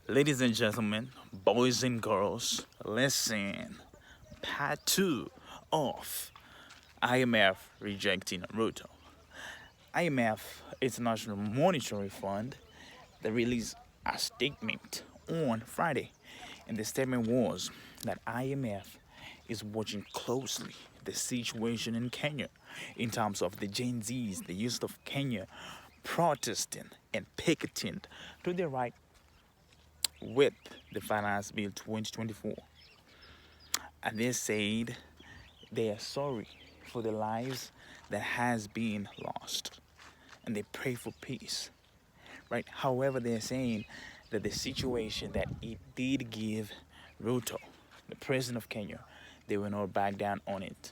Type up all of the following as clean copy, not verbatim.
Ladies and gentlemen, boys and girls, listen. Part 2 of IMF rejecting Ruto. IMF, International Monetary Fund, they released a statement on Friday. And the statement was that IMF is watching closely the situation in Kenya in terms of the Gen Zs, the youth of Kenya, protesting and picketing to the right with the Finance Bill 2024. And they said they are sorry for the lives that has been lost and they pray for peace, right? However, they're saying that the situation that it did give Ruto, the president of Kenya, they will not back down on it.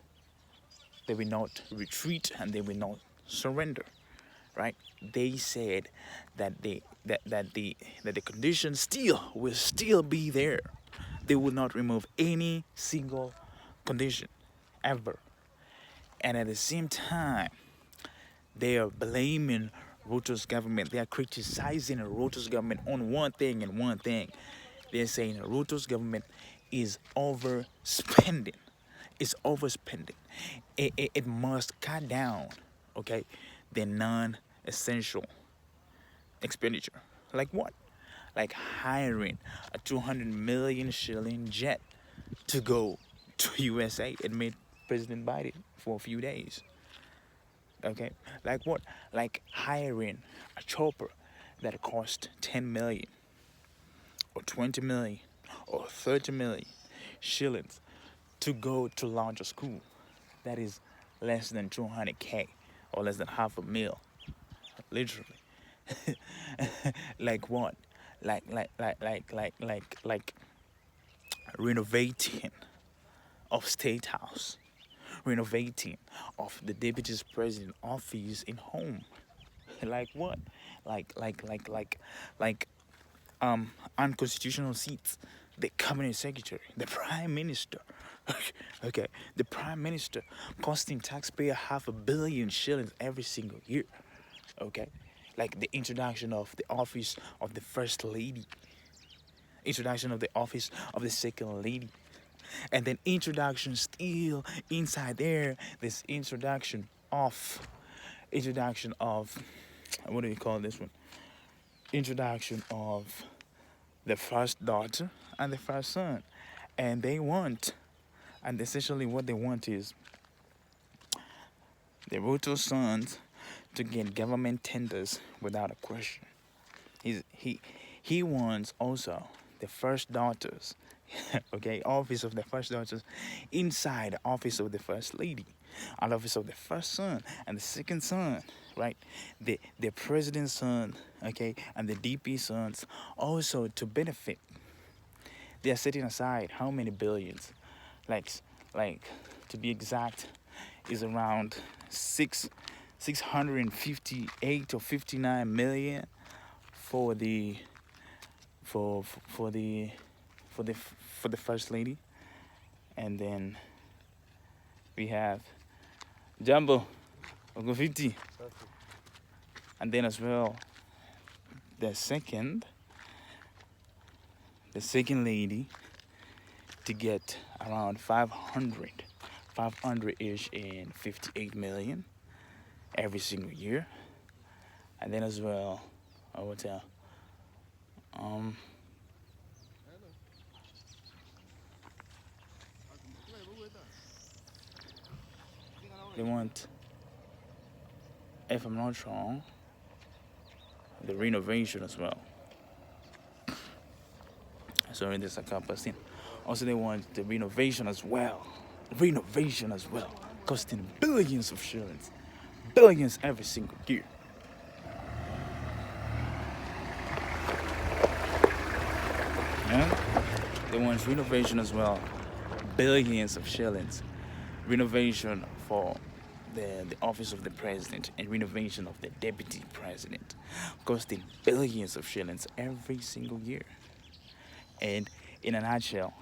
They will not retreat and they will not surrender, right? They said that the conditions still will still be there. They will not remove any single condition ever. And at the same time, they are blaming Ruto's government. They are criticizing Ruto's government on one thing and one thing. They're saying Ruto's government is overspending. It's overspending. It must cut down, okay, the non-essential expenditure. Like what? Like hiring a 200 million shilling jet to go to USA and meet President Biden for a few days. Okay, like what? Like hiring a chopper that cost 10 million or 20 million or 30 million shillings to go to launch a school that is less than 200K or less than half a mil, literally. Like what? Like renovating of State House, renovating of the Deputy President office in home. Like what? Like unconstitutional seats. The cabinet secretary, the prime minister. Okay, the prime minister costing taxpayer half a billion shillings every single year. Okay, like the introduction of the office of the first lady, introduction of the office of the second lady, and then introduction still inside there. This introduction of what do you call this one? Introduction of the first daughter and the first son, and and essentially what they want is the Ruto sons to get government tenders without a question. He wants also the first daughters, okay, office of the first daughters inside the office of the first lady, and office of the first son and the second son, right? The president's son, okay, and the DP sons also to benefit. They are setting aside how many billions, like like to be exact, is around 658 or 59 million for the for the for the first lady, and then we have Jumbo Ogofiti, and then as well the second lady to get around 500-ish and 58 million every single year, and then as well I would tell they want, if I'm not wrong, the renovation as well. Sorry, there's a couple of things. Also, they want the renovation as well. Renovation as well, costing billions of shillings, billions every single year. Yeah? They want renovation as well, billions of shillings. Renovation for the office of the president and renovation of the deputy president, costing billions of shillings every single year. And in a nutshell,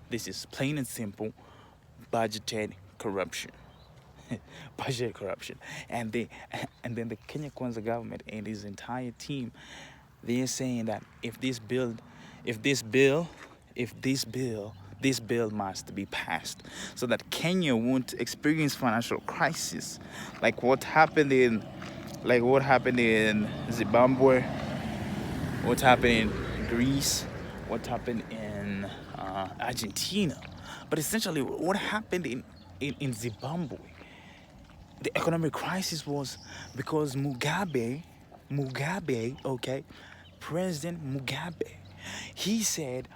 this is plain and simple budgeted corruption. Budget corruption. And then the Kenya Kwanza government and his entire team, they're saying that if this bill if this bill, this bill must be passed so that Kenya won't experience financial crisis like what happened in Zimbabwe, what happened in Greece, what happened in Argentina. But essentially, what happened in Zimbabwe, the economic crisis was because Mugabe, okay, President Mugabe, he said,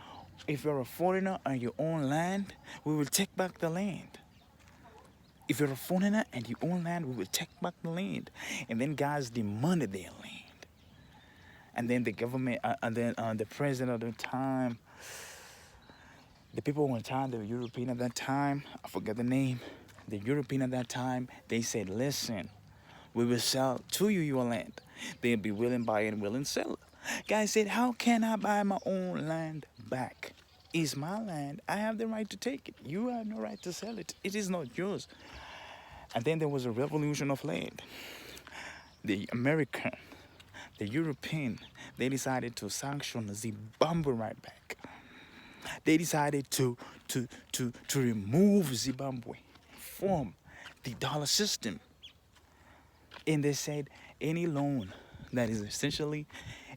if you're a foreigner on your own land, we will take back the land. If you're a foreigner and you own land, we will take back the land. And then guys demanded their land. And then the government, and then the president at the time, the people on time, the European at that time, I forget the name, the European at that time, they said, listen, we will sell to you your land. They'll be willing buy and willing sell it. Guys said, how can I buy my own land back? It's my land. I have the right to take it. You have no right to sell it. It is not yours. And then there was a revolution of land. The American, the European, they decided to sanction Zimbabwe right back. They decided to remove Zimbabwe from the dollar system. And they said any loan that is essentially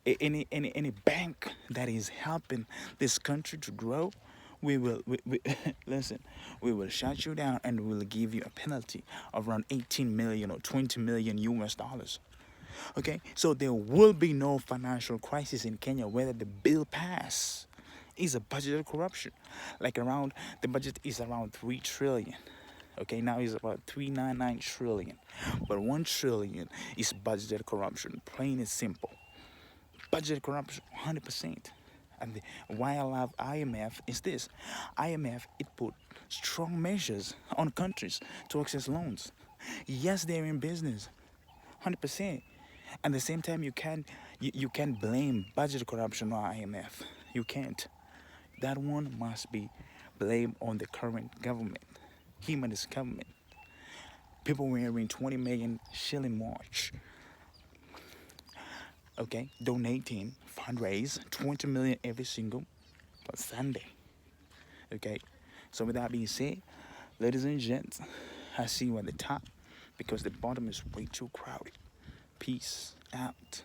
any bank that is helping this country to grow, we listen, we will shut you down and we will give you a penalty of around 18 million or 20 million US dollars. Okay, so there will be no financial crisis in Kenya whether the bill pass. Is a budget corruption, like around the budget is around 3 trillion. Okay, now it's about 399 trillion, but 1 trillion is budget corruption, plain and simple. Budget corruption, 100%. And why I love IMF is this: IMF, it put strong measures on countries to access loans. Yes, they're in business, 100%. At the same time, you can't blame budget corruption on IMF. You can't. That one must be blamed on the current government, him and his government. People wearing 20 million shilling march, okay, donating, fundraise 20 million every single Sunday, okay. So with that being said, ladies and gents, I see you at the top because the bottom is way too crowded. Peace out.